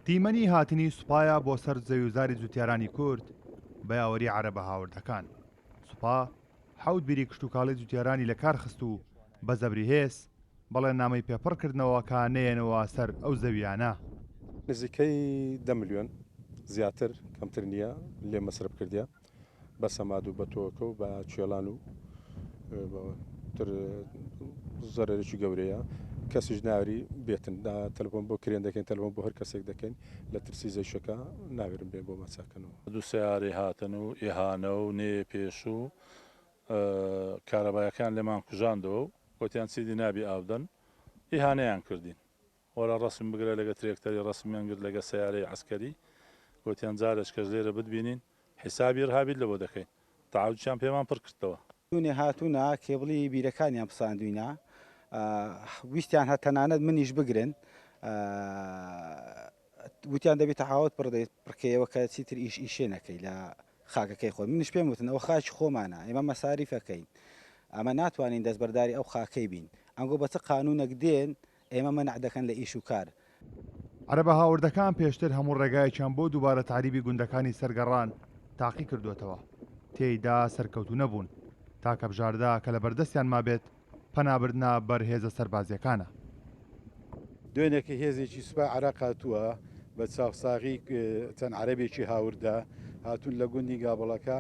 تیمەنی هاتنی سوپایە بۆ سەر زەویوزاری جوتیارانی کورد بە یاوەری عەرەبە هاوردەکان. سوپا حەوت بیری کشتوکاڵی جوتیارانی لە کار خست و بە زەبری هێز بەڵێن نامەی پێپڕکردنەوە کە نەیەنەوە سەر ئەو زەویانە. نزیکەی 10 ملیۆن زیاتر کەمتر نییە لێ مەسرف کردیا بە سەماد و بە تۆکە و بە کوێڵان و زەرێکی گەورەیە کەسیش ناوری بێتن تەلەفۆن بۆ کرێن دەکەین تەلەفۆن بۆ هەر کەسێک دەکەین لە ترسی زەیشەکە ناوێرم بێن بۆ مەچاکەنەوە. دوو سیارەی هاتن و ئێهانە و نێ پێش و کارەبایەکان لێمان کوژاندەوە و گوتیان چیدی نابی ئاودەن ئیهانەیان کردین وەرە ڕسم بگرە لەگە ترێکتەری ڕسمیان گرت لەگە سیارەی عسکەری گوتیان جارش کەس لێرە بتبینین حیسابی ڕهابیت لەبۆ دەکەین تەعاودیان پێمان پڕ کردەوە. دوێنێ هاتوونە کێبڵی بیرەکانیان پساندوینە ویستیان هەتەنانەت منیش بگرن وتیان دەبێت تەحاوت پڕکەیەوە کە چیتر ئیشێ نەکەی لە خاکەکەی خۆ منش پێم وتن ئەوە خاچ خۆمانە ئێمە مەساریفەکەین ئەمە ناتوانین دەستبەرداری ئەو خاکەی بین ئەنگۆ بە چ قانونێک دێن ئێمە مەنع دەکەن لە ئیش و کار. عەرەبە هاوردەکان پێشتر هەموو ڕێگایەکیان بۆ دووبارە تعریبی گوندەکانی سەرگەڕان تاقی کردوێتەوە تێیدا سەرکەوتو نەبوون تاکە بژاردا کە لە بەردەستیان مابێت پەنابردنا بەرهێزە سەربازیەکانە. دوێنێکی هێزێکی سوپا عێراق هاتووە بە چاوساغی چەند عەرەبێکی هاوردا هاتوون لە گوندی گابڵەکە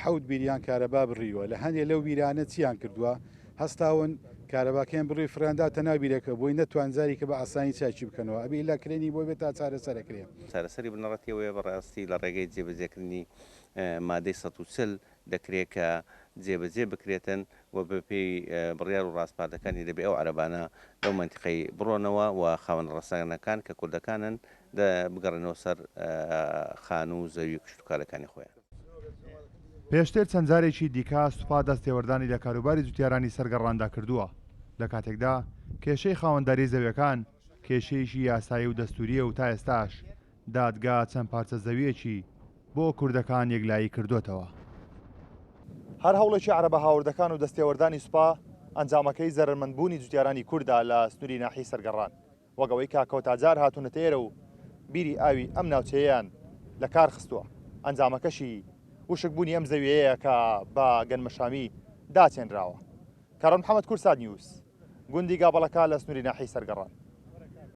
حەوت بیریان کارەبا بڕیوە لە هەندێک لەو بیرانە چیان کردووە هەستاون کارەباکەیان بڕووی فراندا تەنابیرەکە بۆی نەتوانزاری کە بە ئاسانی چاکی بکەنەوە ئەبی لە کرێنی بۆی بێت تا چارەسەرەکرێن. چارەسەری بنەڕەتیەوەی بەڕاستی لە ڕێگەی جێبەجێکردنی مادەی 140 دەکرێت کە جێبەجێ بکرێتن و بەپێی بڕیار و ڕاستپاتەکانی دەبێ ئەو عەرەبانە لەو منتیقەی بڕۆنەوە و خاوەن ڕەسەنەکان کە کوردەکانن بگەڕێنەوە سەر خان و زەوی کشتوکارەکانی خۆیان. پێشتر چەند جارێکی دیکە سوپا دەستێوەردانی لە کاروباری جوتیارانی سەرگەڕاندا کردووە لە کاتێکدا کێشەی خاوەنداری زەویەکان کێشەیەکی یاسایی و دەستوریە و تا ئێستاش دادگا چەند پارچە زەویەکی بۆ کوردەکان یەکلایی کردوتەوە. هەر هەوڵێکی عەرەبە هاوردەکان و دەستێوەردانی سوپا ئەنجامەکەی زەرمەندبوونی جوتیارانی کووردا لە سنووری ناحی سەرگەڕان وەگەوەی کاکەوتاجار هاتوونە تێرە و بیری ئاوی ئەم ناوچەیەیان لە کار خستووە ئەنجامەکەشی وشکبوونی ئەم زەویەیە کە بە گەنمەشامی داچێنراوە. کارۆن محەممەد کورساد نیوز گوندی گابڵەکە لە سنووری ناحی سەرگەڕان.